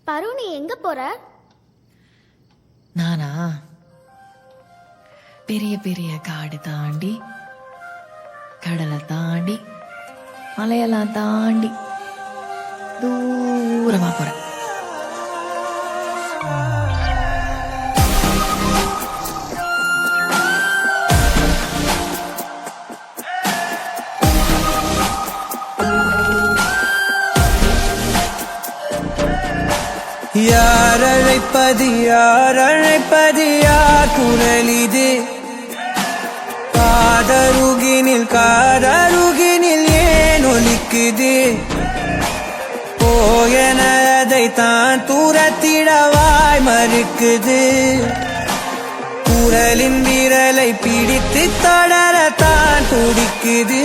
பரு, நீ எங்க போற? நானா பெரிய பெரிய காடு தாண்டி, கடலை தாண்டி, மலையெல்லாம் தாண்டி தூரமா போறேன். யார் அழைப்பது யார் அழைப்பது யார் குரலிது? காதருகினில் ஏன் ஒலிக்குது? போயன அதைத்தான் தூரத்திடவாய் மறுக்குது. குரலின் விரலை பிடித்து தொடரத்தான் துடிக்குது.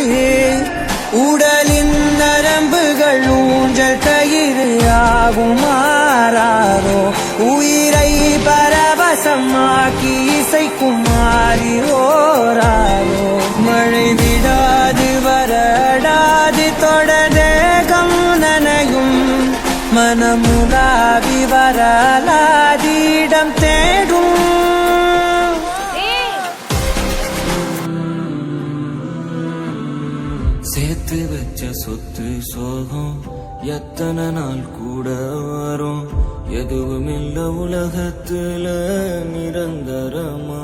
உடலின் நரம்புகள் ஊஞ்சல் கயிறு ஆகும் மாறாரோ, உயிரை பரவசமாக்கி இசைக்கும் மாறி ஓராரோ. மழை விடாது வரடாது தொடரேகம் நனையும், மனமுலாவி வரலாதிடம் தேடும். சேர்த்து வச்ச சொத்து சோகம் எத்தனை நாள் கூட வரும்? எதுவும் இல்ல உலகத்துல நிரந்தரமா.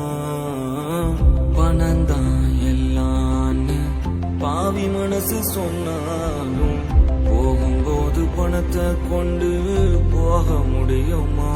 பணந்தான் எல்லான்னு பாவி மனசு சொன்னாலும், போகும்போது பணத்தை கொண்டு போக முடியுமா?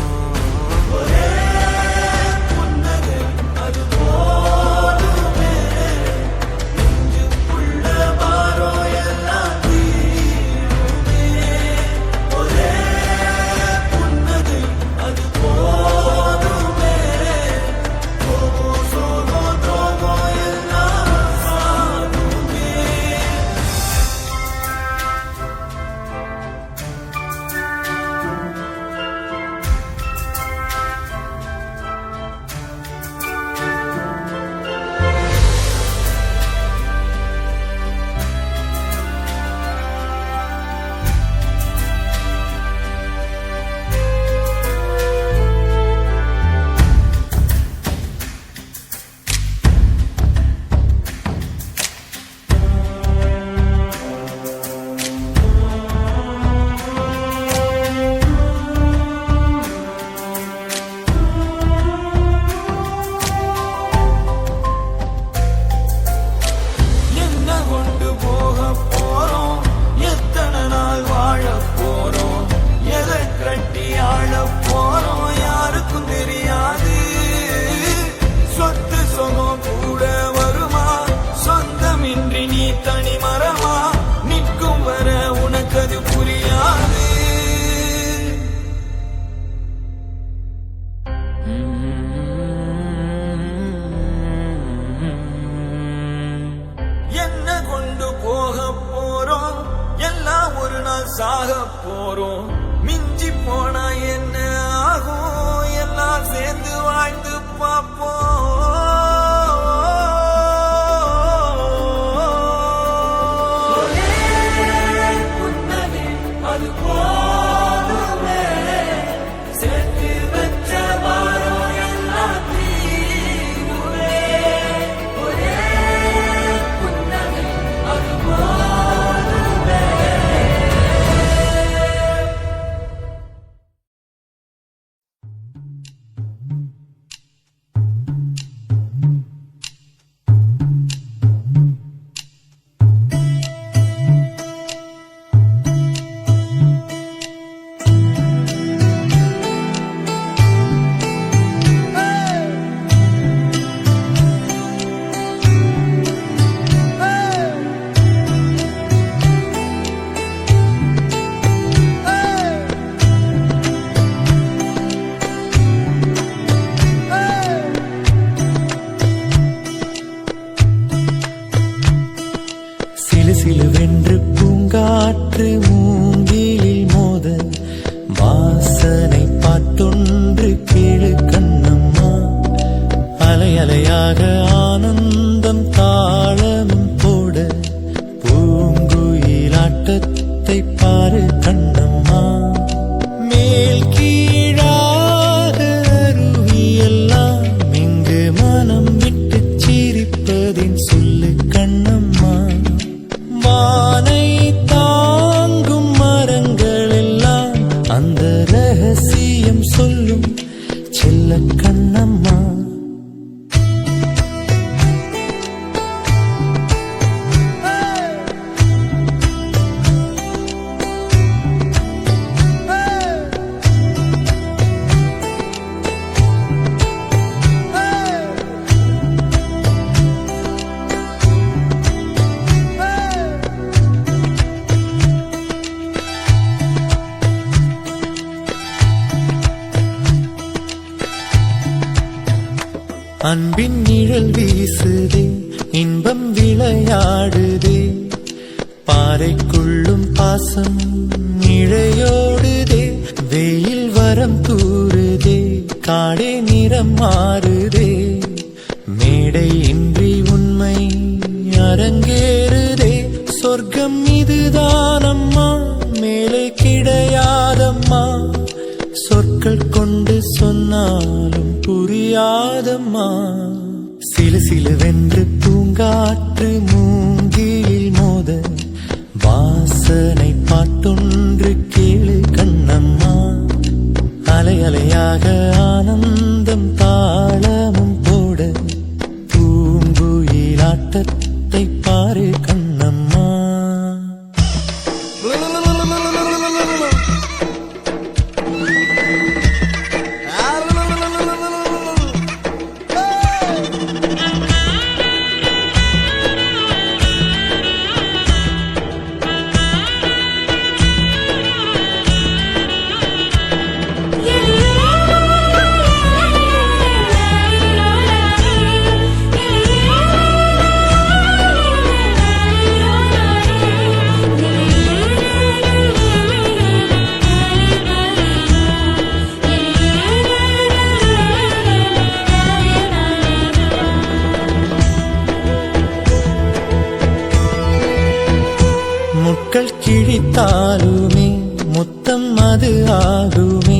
சாக போறோம், மிஞ்சி போனா என்ன ஆகும்? எல்லாம் சேர்ந்து வாழ்ந்து பார்ப்போம். அது போதுமே, சேர்த்து வச்ச வாரம் எல்லாம் தீருமே. ஒரே புன்னகை அது போதுமே. சிலுவென்று பூங்காற்று மூங்கிலில் மோத வாசனை பாட்டொன்று கேளு கண்ணம்மா. அலை அலையாக ஆனந்தம் தாளமும் போட பூங்குயிலாட்டத்தை பாரு கண்ணம்மா. மேல் கீழாக அருவியெல்லாம் இங்கு மனம் விட்டு சிரிப்பதின் சொல்லு கண்ணம்மா. வானை தாங்கும் மரங்கள் எல்லாம் அந்த ரகசியம் சொல்லும் செல்ல கண்ணம்மா. அன்பின் நிழல் வீசுதே, இன்பம் விளையாடுதே, பாறைக்குள்ளும் பாசம் இழையோடுதே, வெயில் வரம் கூறுதே, காடே நிறம் மாறுதே, மேடை இன்றி உண்மை அரங்கேறுதே, சொர்க்கம் இதுதானம்மா மேலே கிடையாதம்மா, சொற்கள் கொண்டு சொன்னாலும் புரியாதம்மா. சிலு சிலுவென்று பூங்காற்று மூங்கிலில் மோத வாசனை பாட்டொன்று கேளு கண்ணம்மா. அலை அலையாக ஆனந்தம் தாளமும் போட பூங்குயிலாட்டத்தை பாரு கண்ணம்மா. முட்கள் கிழித்தாலுமே முத்தம் அது ஆகுமே,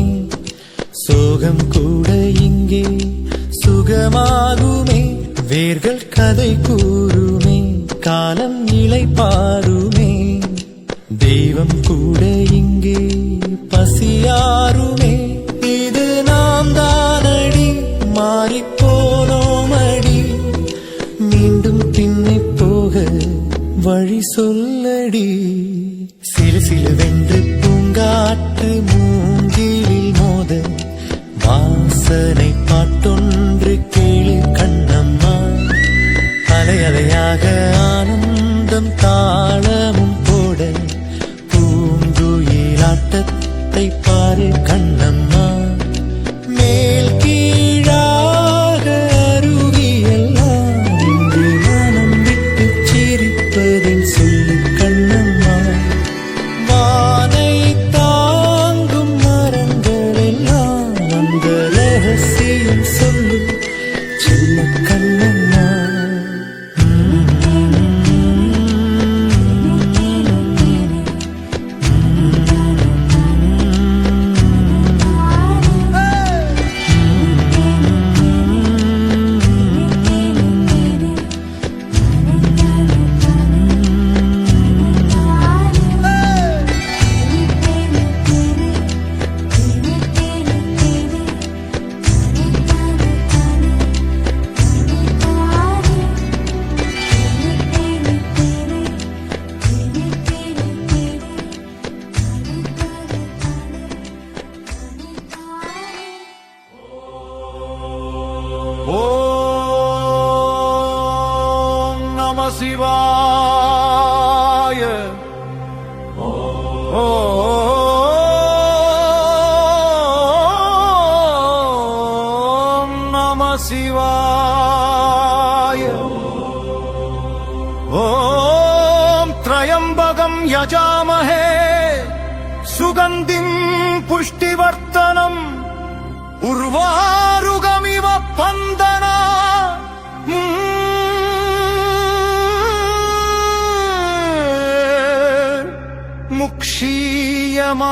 சோகம் கூட இங்கே சுகமாகுமே, வேர்கள் கதை கூறுமே, காலம் இலை பாருமே, தெய்வம் கூட இங்கே பசியாருமே. இது நாம் தானடி மாறிப்போனோமடி, மீண்டும் பின்னே போக வழி சொல்லடி. சிறு சிலுவென்று பூங்காற்று மூங்கிலில் மோத வாசனை பாட்டொன்று கேளு கண்ணம்மா. அலை அலையாக ஆனந்தம் தாளமும் போட பூங்குயிலாட்டத்தை பாரு கண்ணம்மா. மேல் கீழாக அருவியெல்லாம் இங்கு மனம் விட்டு சிரிப்பதின் சொல்லு கண்ணம்மா. வானை தாங்கும் மரங்கள் எல்லாம் அந்த ரகசியம் சொல்லும் செல்ல கண்ணம்மா. ஓம் நம சிவாய. ஓம் நம சிவாய. ஓம் த்ரயம்பகம் யஜாமஹே சுகந்திம் புஷ்டிவர்த்தனம் உர்வாருகமிவ பந்தனா.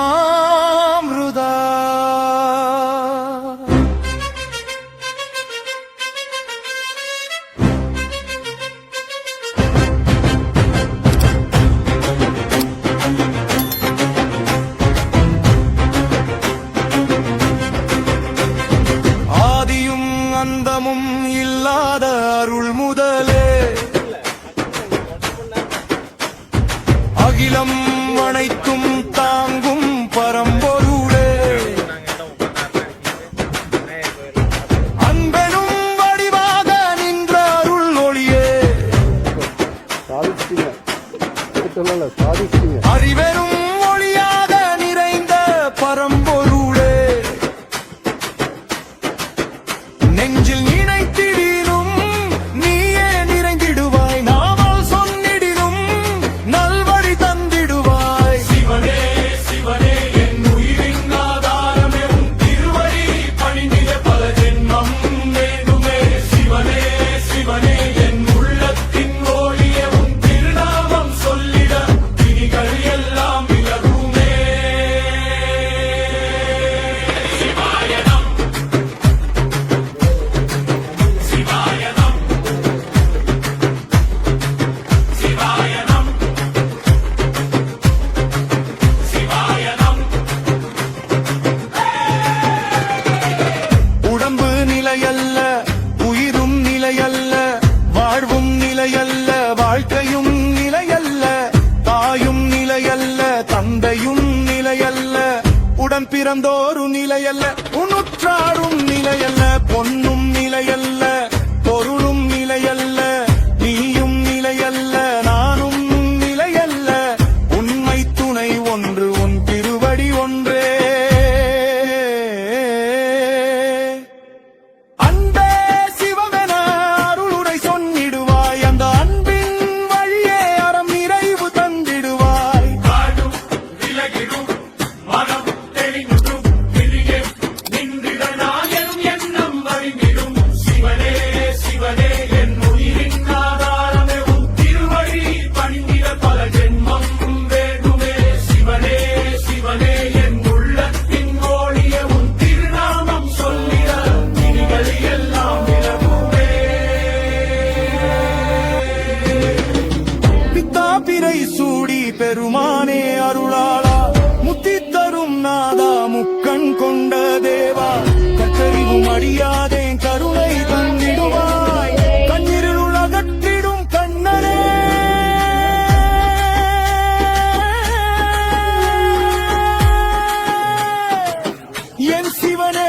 முக்ஷீயமாம்ருதா. நிலையல்ல, உன்னுற்றாரும் நிலையல்ல, பொன்னும் நிலையல்ல, பொருளும் நிலையல்ல, நீயும் நிலையல்ல, நானும் நிலையல்ல, உண்மை துணை ஒன்று, உன் திருவடி ஒன்றே. அன்பே சிவமென அருளுரை சொன்னிடுவாய், அந்த அன்பின் வழியே அறம் நிறைவு தந்திடுவாய். காடும் விலகிடும் மனம் தெளிந்தும் விழியே நின்றிட நாயனும் எண்ணம் வழிந்திடும். சிவனே சிவனே என் உயிரின் ஆதாரமே, உன் திருவடி பணிந்திட பல ஜென்மம் வேண்டுமே. சிவனே சிவனே என் உள்ளத்தின் ஓடிய உன் திருநாமம் சொல்லிட விழிகள் எல்லாம் விலகுமே. பித்தாபிரை சூடி பெருமானே அருளாளா, முத்தி தரும் நாதா, முக்கண் கொண்ட தேவா, கற்றறிவும் அடியாதே கருணை தந்திடுவாய், கண்ணீரில் உலகற்றிடும் கண்ணனே. என் சிவனே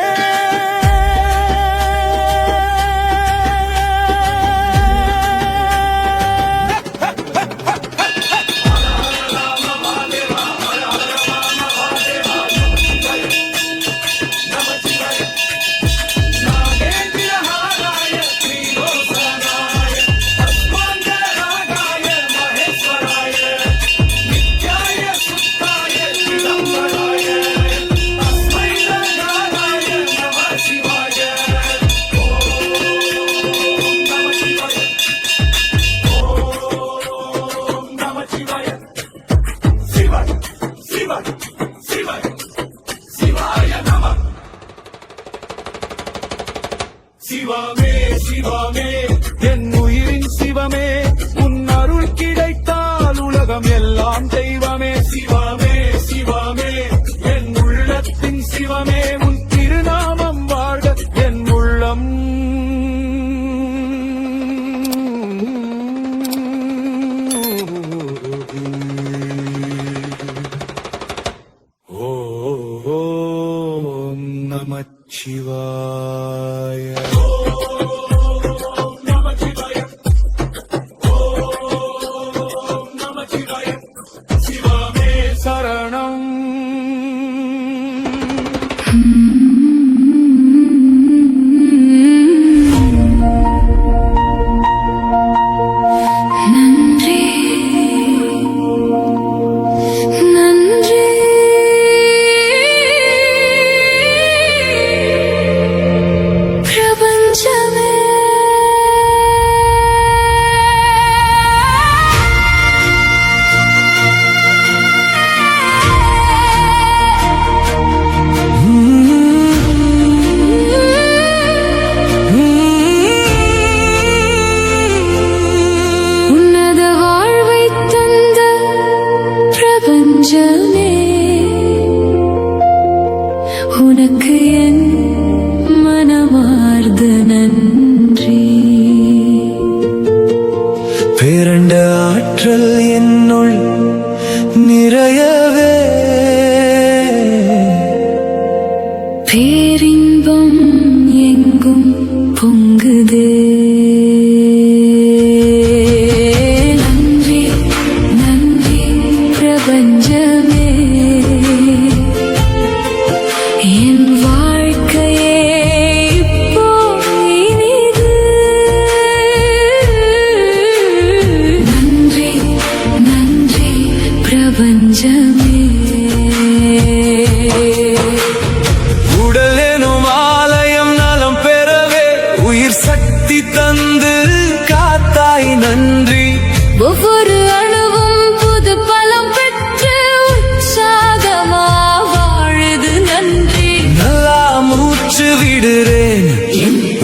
நாகேந்திரஹாராய ஸ்ரீலோசனாய அஸ்மாங்கராகாய மகேஸ்வராய நித்யாய சுத்தாய சிதம்பராய தஸ்மை நாராய நம சிவாய. ஓம் நம சிவாய. ஓம் நம சிவாய. சிவாய சிவாய சிவாய சிவாய நம. சிவமே சிவமே என் உயிரின் சிவமே, உன் அருள் கிடைத்தால் உலகம் எல்லாம் தெய்வமே. சிவமே சிவமே என் உள்ளத்தின் சிவமே, உன் திருநாமம் வாழ்க என் உள்ளம். ஓம் நமச்சிவாய. ஓம் நம சிவாய. ஓம் நம சிவாய. சிவமே சரணம். நன்றி நன்றி பிரபஞ்சமே. உன்னத வாழ்வை தந்த பிரபஞ்சமே, உனக்கு என் மனமார்ந்த நன்றி. பேரண்ட ஆற்றல் என்னுள் நிறையவே, பேரின்பம் எங்கும் பொங்குதே. நன்றி நன்றி பிரபஞ்சமே, என் வாழ்க்கையே இப்போ இனிது. நன்றி நன்றி பிரபஞ்சமே. உடல் எனும் ஆலயம் நலம் பெறவே, உயிர் சக்தி தந்து காத்தாய் நன்றி. ஒவ்வொரு அணுவும் புது பலம் பெற்று உற்சாகமா வாழுது. நன்றி நல்லா மூச்சு விடுறேன்,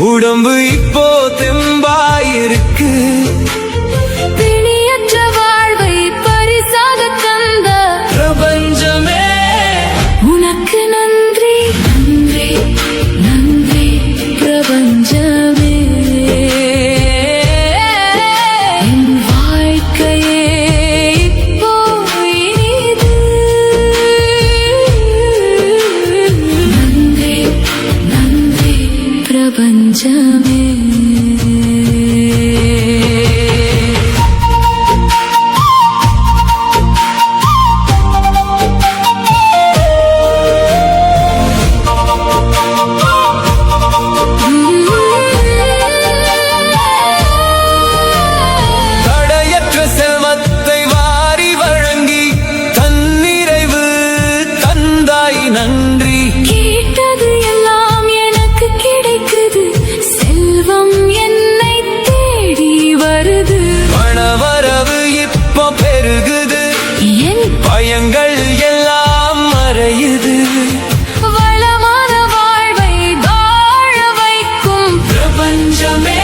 உடம்பு இப்போ தெம்பாயிருக்கு. பிணியற்ற வாழ்வை பரிசாக தந்த பிரபஞ்சமே உனக்கு நன்றி நன்றி நன்றி பிரபஞ்சமே. என் வாழ்க்கையே இப்போ இனிது. பிரபஞ்சமே தடையற்ற செல்வத்தை வாரி வழங்கி தன்னிறைவு தந்தாய் நன்றி. கேட்டது எல்லாம் எனக்கு கிடைக்குது செல்வம் என்னை தேடி வருது பணவரவு இப்போ பெருகுது என் பயங்கள் எல்லாம் மறையுது. வளமான வாழ்வை வாழ வைக்கும் பிரபஞ்சமே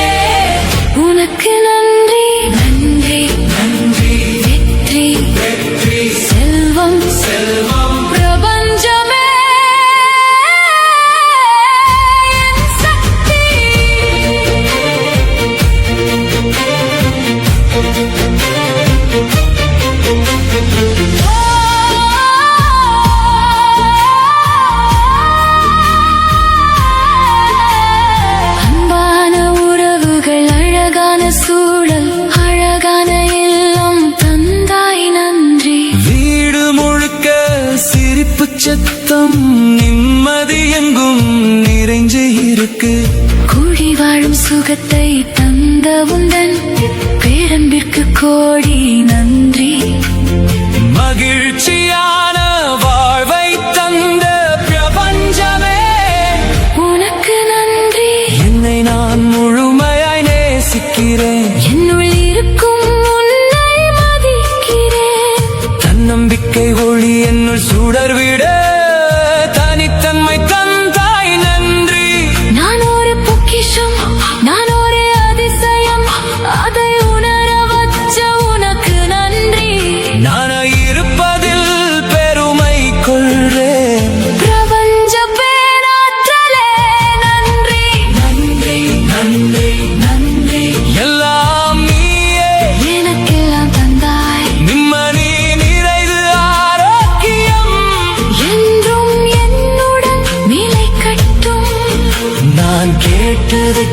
உனக்கு நன்றி நன்றி நன்றி. வெற்றி வெற்றி செல்வம் செல்வம் பிரபஞ்சமே என் சக்தி அன்பான உறவுகள் அழகான சூழல் அழகான இல்லம் தந்தாய் நன்றி வீடு முழுக்க சிரிப்பு சத்தம் நிம்மதி எங்கும் நிறைஞ்சு இருக்கு. கூடி வாழும் சுகத்தை தந்த உந்தன் பேரன்பிற்கு கோடி நன்றி மகிழ்ச்சியான வாழ்வை தந்த பிரபஞ்சமே உனக்கு நன்றி என்னை நான் முழுமையாய் நேசிக்கிறேன். என்னுள் இருக்கும் உன்னை மதிக்கிறேன் தன்னம்பிக்கை ஒளி என்னுள் சுடர்விட தனித்தன்மை தந்தாய் நன்றி. நான் ஒரு பொக்கிஷம் நான் ஒரு அதிசயம் அதை உணர வச்ச உனக்கு நன்றி நானாய் இருப்பதில் பெருமை கொள்றேன். பிரபஞ்ச பேராற்றலே நன்றி நன்றி நன்றி நன்றி எல்லாம் நீயே எனக்கெல்லாம் தந்தாய் நிம்மதி நிறைவு ஆரோக்கியம் என்றும் என்னுடன் நிலை கட்டும் நான் கேட்டது